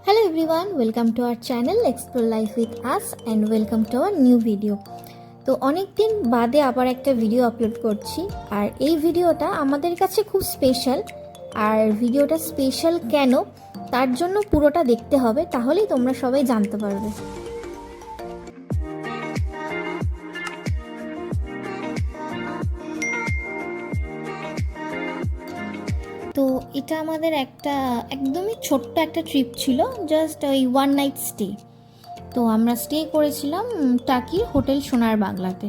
Hello everyone, welcome to our channel Explore Life with us and welcome to our new video. তো অনেক দিন বাদে আবার একটা ভিডিও আপলোড করছি আর এই ভিডিওটা আমাদের কাছে খুব স্পেশাল। আর ভিডিওটা স্পেশাল কেন তার জন্য পুরোটা দেখতে হবে, তাহলেই তোমরা সবাই জানতে পারবে। তো এটা আমাদের একটা একদমই ছোট্ট একটা ট্রিপ ছিল, জাস্ট ওই ওয়ান নাইট স্টে। তো আমরা স্টে করেছিলাম টাকির হোটেল সোনার বাংলাতে।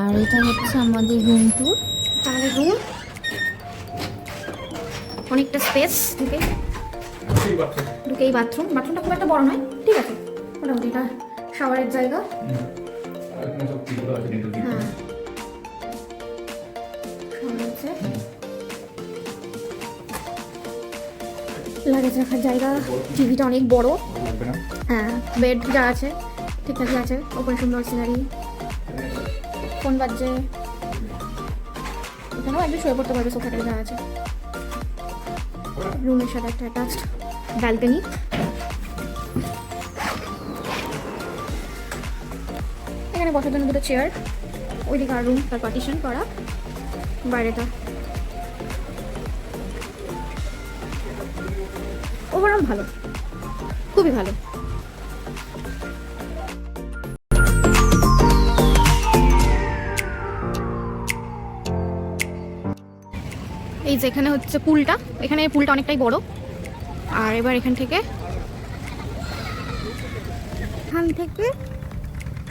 আর এটা হচ্ছে আমাদের রুম ট্যুর। আমাদের রুম অনেকটা স্পেস, ঢুকেই বাথরুমটা খুব একটা বড় নয়, ঠিক আছে, মোটামুটি এটা শাওয়ারের জায়গা। হ্যাঁ, লাগেজ রাখার জায়গা, টিভিটা অনেক বড়। হ্যাঁ, বেড যা আছে ঠিকঠাকই আছে, ওপরে সুন্দর সিনারি, ফোন বাজছে, এখানেও একদিন শুয়ে পড়তে পারবে, সোফাটা যা আছে। রুমের সাথে একটা অ্যাটাচড ব্যালকনি। এখানে বসার জন্য দুটো চেয়ার, ওইদিকে আর রুম তার পার্টিশন করা, বাইরেটা। ওভারঅল ভালো, খুবই ভালো। এই যে এখানে হচ্ছে পুলটা, এখানে পুলটা অনেকটাই বড়। আর এবার এখান থেকে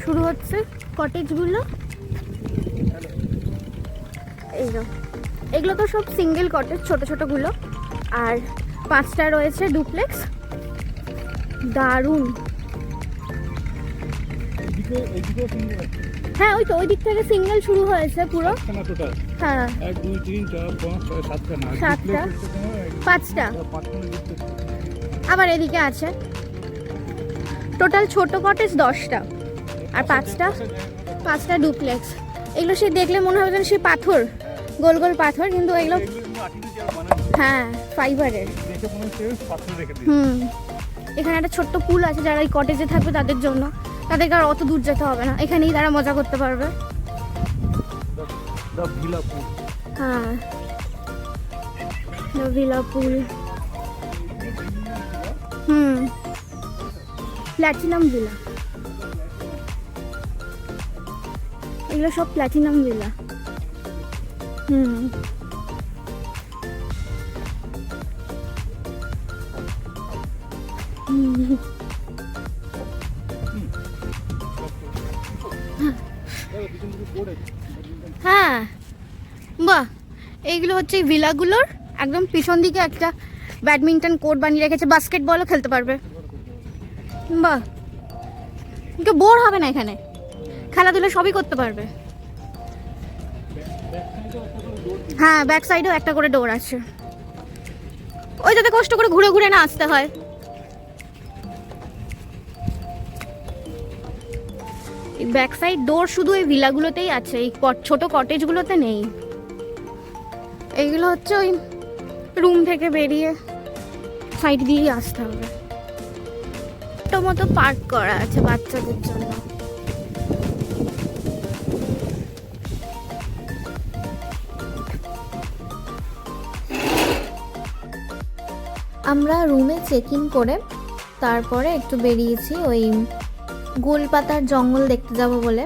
শুরু হচ্ছে কটেজগুলো। এগুলো তো সব সিঙ্গেল কটেজ, ছোট ছোটগুলো। আর 5টা রয়েছে ডুপ্লেক্স, দারুণ। হ্যাঁ, ওই তো ওই দিক থেকে সিঙ্গেল শুরু হয়েছে পুরো। হ্যাঁ, 1 2 3 4 5 6 7টা 5টা আবার এদিকে আছে। টোটাল ছোট কটেজ 10টা আর 5টা ডুপ্লেক্স। এগুলো সে দেখলে মনে হবে যেন সে পাথর, গোল গোল পাথর, কিন্তু এগুলো হ্যাঁ ফাইবারের। এখানে একটা ছোট্ট পুল আছে, যারা এই কটেজে থাকবে তাদের জন্য। তাদেরকে আর অত দূর যেতে হবে না, এখানেই তারা মজা করতে পারবে। হ্যাঁ, ভিলা পুল। প্ল্যাটিনাম ভিলা, এগুলো সব প্ল্যাটিনাম ভিলা। হ্যাঁ, বাহ, এইগুলো হচ্ছে ভিলাগুলোর একদম পিছন দিকে একটা ব্যাডমিন্টন কোর্ট বানিয়ে রেখেছে, বাস্কেটবলও খেলতে পারবে। বাহ, কেউ বোর হবে না, এখানে খেলাধুলা সবই করতে পারবে। হ্যাঁ, ব্যাক সাইডেও একটা করে ডোর আছে, ওই যাতে কষ্ট করে ঘুরে ঘুরে না আসতে হয়। ব্যাক সাইড ডোর শুধু এই ভিলাগুলোতেই আছে, এই ছোট কটেজগুলোতে নেই। এইগুলো হচ্ছে ওই রুম থেকে বেরিয়ে সাইড দিয়েই আসতে হবে। ছোট মতো পার্ক করা আছে বাচ্চাদের জন্য। আমরা রুমে চেক ইন করে তারপরে একটু বেরিয়েছি ওই গোলপাতার জঙ্গল দেখতে যাব বলে।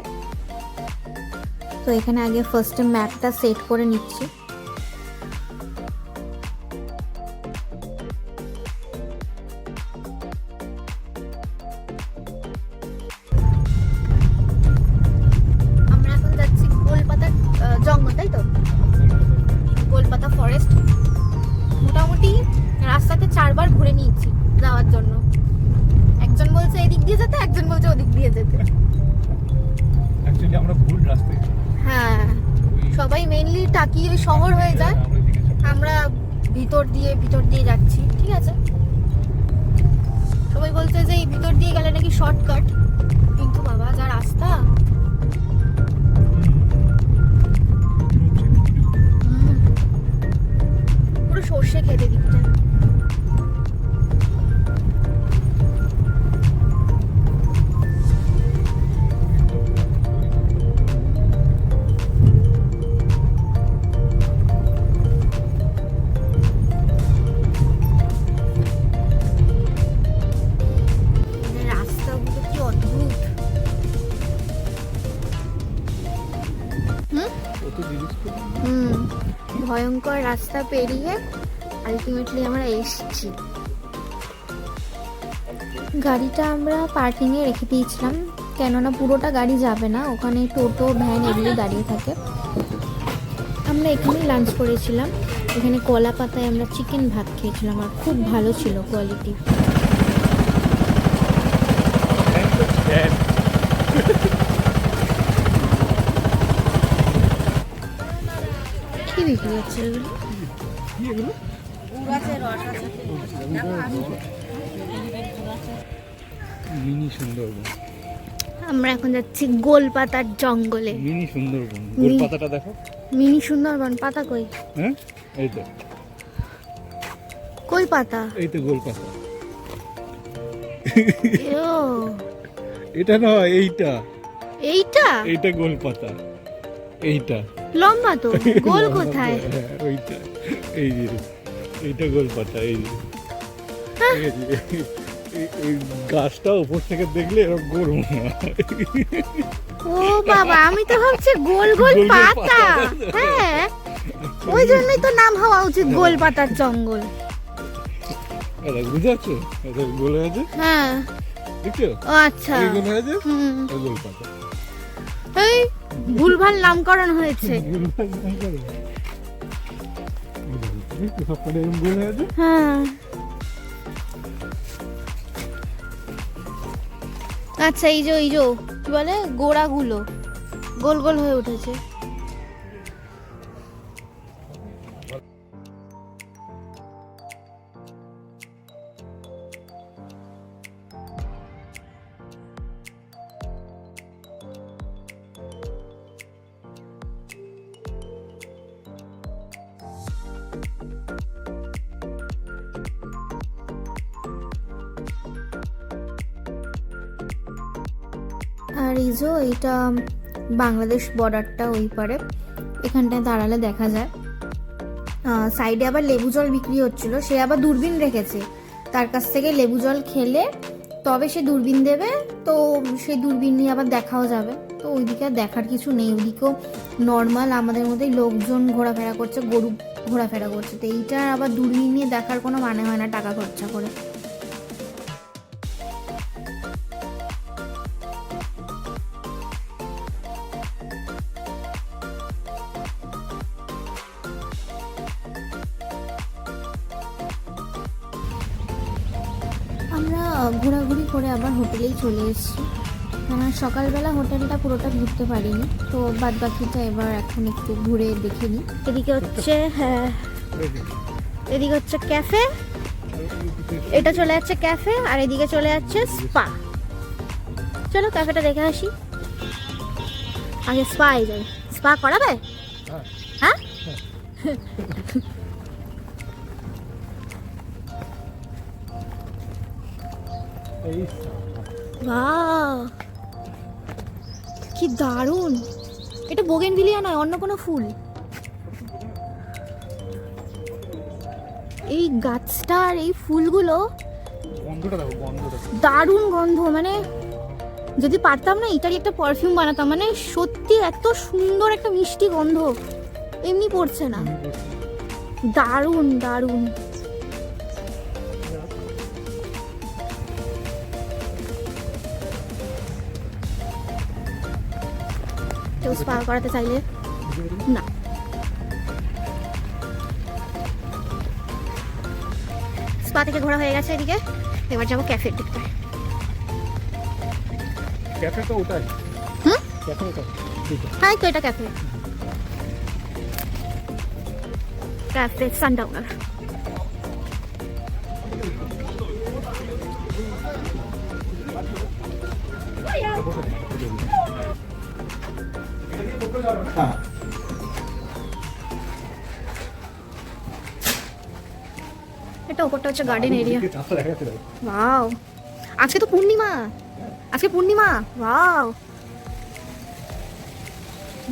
তো এখানে আগে ফার্স্টে ম্যাপটা সেট করে নিচ্ছি। আমরা এখন যাচ্ছি গোলপাতার জঙ্গল, তাই তো, গোলপাতা ফরেস্ট। মোটামুটি রাস্তাতে 4বার ঘুরে নিয়েছি যাওয়ার জন্য। একজন বলছে এদিক দিয়ে যেতে, একজন বলছে ওদিক দিয়ে যেতে। অ্যাকচুয়ালি আমরা ভুল রাস্তায়। হ্যাঁ, সবাই মেইনলি টাকি ওই শহর হয়ে যায়, আমরা ভিতর দিয়ে যাচ্ছি। ঠিক আছে, সবাই বলছে যে এই ভিতর দিয়ে গেলে নাকি শর্টকাট, কিন্তু বাবা যা রাস্তা। পুরো সর্ষে খেতে দিকটা। ভয়ঙ্কর রাস্তা পেরিয়ে আলটিমেটলি আমরা এসেছি। গাড়িটা আমরা পার্কিংয়ে রেখে দিয়েছিলাম, কেননা পুরোটা গাড়ি যাবে না, ওখানে টোটো ভ্যান এগুলি দাঁড়িয়ে থাকে। আমরা এখানেই লাঞ্চ করেছিলাম, এখানে কলা পাতায় আমরা চিকেন ভাত খেয়েছিলাম আর খুব ভালো ছিল কোয়ালিটি। কি বিক্রি হচ্ছে এগুলো? মিনি সুন্দরবন। আমরা এখন যাচ্ছি গোলপাতার জঙ্গলে। মিনি সুন্দরবন, গোলপাতাটা দেখো। মিনি সুন্দরবন পাতা কই? হ্যাঁ এই তো, কই পাতা? এই তো গোলপাতা। ও এটা নয়, এইটা এইটা এইটা গোলপাতা, এইটা লম্বা তো, গোল কোথায়? হ্যাঁ, ওইটা, এই যে এইটা গোলপাতা, এই যে এই গাছটা উপর থেকে দেখলে এরকম গোল মনে হয়। ও বাবা, আমি তো ভাবছি গোল গোল গোল গোল পাতা। পাতা। হ্যাঁ, ওই জন্যই তো নাম হওয়া উচিত গোলপাতার জঙ্গল। এটা বুঝাচ্ছো, এটা গোল আছে, হ্যাঁ দেখছো? ও আচ্ছা, এই গোল আছে, হুম, এই গোলপাতা। এই ভুলভাল নামকরণ হয়েছে। গোলপাতা নাম করো। দেখছো সবকটা এরকম গোল আছে। হ্যাঁ আচ্ছা, এই যে কি বলে, গোড়াগুলো গোল গোল হয়ে উঠেছে। আর এই যে এইটা বাংলাদেশ বর্ডারটা ওই পারে, এখানটায় দাঁড়ালে দেখা যায়। সাইডে আবার লেবু জল বিক্রি হচ্ছিল, সে আবার দূরবীন রেখেছে, তার কাছ থেকে লেবু জল খেলে তবে সে দূরবীন দেবে, তো সেই দূরবীন নিয়ে আবার দেখাও যাবে। তো ওইদিকে আর দেখার কিছু নেই, ওইদিকেও নর্মাল আমাদের মধ্যেই লোকজন ঘোরাফেরা করছে, গরু ঘোরাফেরা করছে, তো এইটার আবার দূরবীন নিয়ে দেখার কোনো মানে হয় না টাকা খরচা করে। আমরা ঘোরাঘুরি করে আবার হোটেলেই চলে এসেছি, কারণ সকালবেলা হোটেলটা পুরোটা ঘুরতে পারিনি, তো বাদ বাকিটা এবার এখন একটু ঘুরে দেখে নিই। এদিকে হচ্ছে, হ্যাঁ এদিকে হচ্ছে ক্যাফে, এটা চলে যাচ্ছে ক্যাফে, আর এদিকে চলে যাচ্ছে স্পা। চলো ক্যাফেটা দেখে আসি, আগে স্পায় যাই। স্পা করাবে? হ্যাঁ বাহ, কি দারুণ! এটা বোগেনভিলিয়া নয়, অন্য কোনো ফুল। এই গাছটার এই ফুলগুলো গন্ধটা দেখো, গন্ধটা দারুণ গন্ধ, মানে যদি পারতাম না এটারই একটা পারফিউম বানাতাম, মানে সত্যি এত সুন্দর একটা মিষ্টি গন্ধ, এমনি পড়ছে না, দারুণ দারুণ। কেউ স্পা করাতে চাইলে না। স্পা থেকে ঘোরা হয়ে গেছে, এদিকে এবার যাবো ক্যাফের দিকটা। ক্যাফে তো ওটাই, হুম, ক্যাফে ওটা, হ্যাঁ তো এটা ক্যাফে, ক্যাফে সানডাউনার। এটা ওপরটা হচ্ছে গার্ডেন এরিয়া। ওয়াও, আজকে তো পূর্ণিমা, আজকে পূর্ণিমা। ওয়াও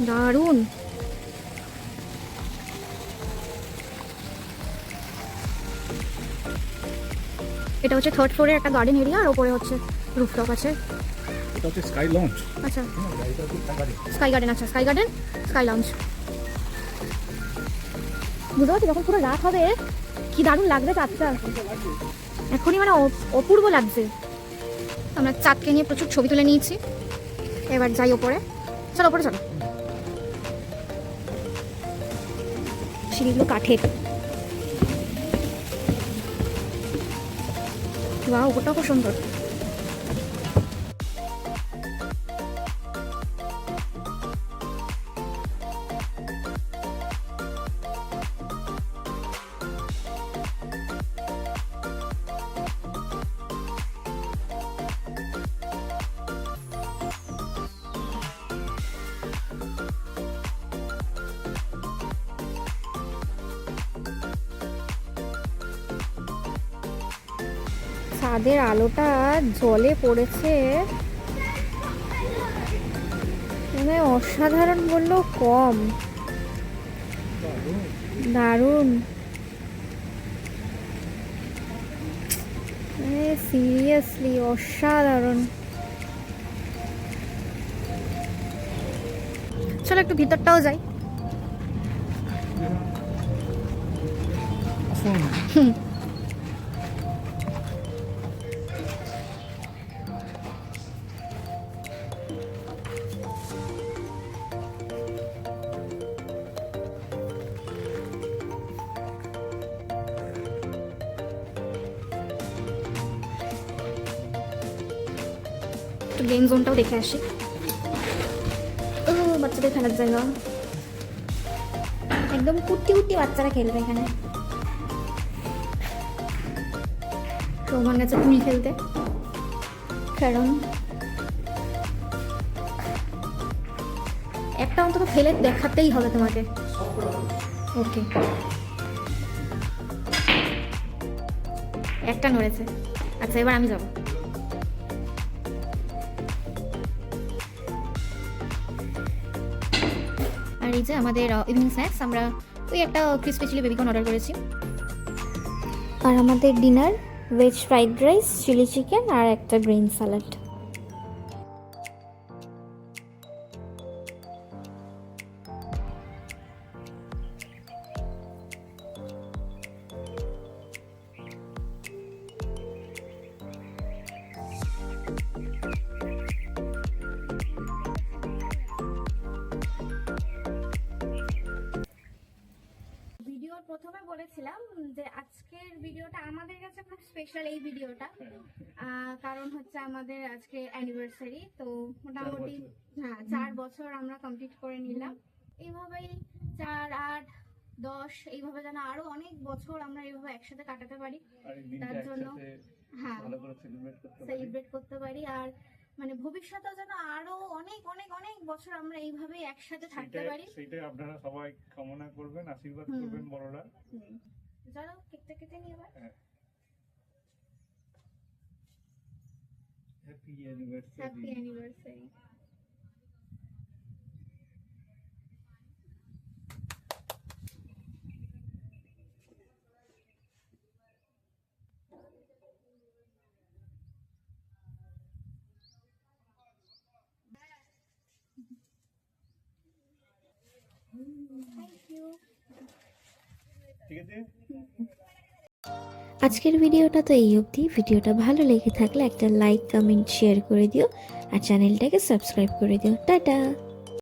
দারুণ। এটা হচ্ছে থার্ড ফ্লোরের একটা গার্ডেন এরিয়া, আর ওপরে হচ্ছে রুফটপ আছে। এটা হচ্ছে স্কাই লঞ্চ। আচ্ছা স্কাই গার্ডেন, আচ্ছা স্কাই গার্ডেন, স্কাই লঞ্চ। বুঝতে পারছি যখন পুরো রাত হবে কি দারুণ লাগবে চাঁদটা, এখনই মানে অপূর্ব লাগছে। আমরা চাঁদকে নিয়ে প্রচুর ছবি তুলে নিয়েছি, এবার যাই ওপরে। চলো ওপরে চলো। সিঁড়িগুলো কাঠের, বাহ ওপরটাও খুব সুন্দর। ছাদের আলোটা জলে পড়েছে, মানে অসাধারণ বললেও কম, দারুণ, সিরিয়াসলি অসাধারণ। চলো একটু ভিতরটাও যাই। গেম জোনটাও দেখে আসি। ও বাচ্চাদের খেলার জায়গা, একদম কুর্তি কুর্তি বাচ্চারা খেলবে এখানে। শোভন গেছে পুল খেলতে, কারণ একটা অন্তত ফেলে দেখাতেই হবে তোমাকে। ওকে, একটা নড়েছে। আচ্ছা এবার আমি যাবো। আর এই যে আমাদের ইভিনিং স্ন্যাক্স, আমরা ওই একটা ক্রিসপি চিলি বেবিকর্ন অর্ডার করেছি। আর আমাদের dinner veg fried rice, chilli chicken আর একটা গ্রিন স্যালাড। প্রথমে বলেছিলাম যে আজকের ভিডিওটা আমাদের কাছে খুব স্পেশাল, এই ভিডিওটা কারণ হচ্ছে আমাদের আজকে অ্যানিভার্সারি। তো মোটামুটি 4 বছর আমরা কমপ্লিট করে নিলাম। এইভাবেই 4, 8, 10 এইভাবে যেন আরো অনেক বছর আমরা এইভাবে একসাথে কাটাতে পারি, তার জন্য সেলিব্রেট করতে পারি। আর মানে ভবিষ্যতে যেন আরো অনেক অনেক অনেক বছর আমরা এইভাবে একসাথে থাকতে পারি, সেটাই আপনারা সবাই কামনা করবেন, আশীর্বাদ করবেন বড়রা। চলো কেকটা কেটে নিয়ে এবার। Happy anniversary. Happy anniversary. আজকের ভিডিওটা তো এই অবধি। ভিডিওটা ভালো লেগে থাকলে একটা লাইক, কমেন্ট, শেয়ার করে দিও আর চ্যানেলটাকে সাবস্ক্রাইব করে দিও। টাটা।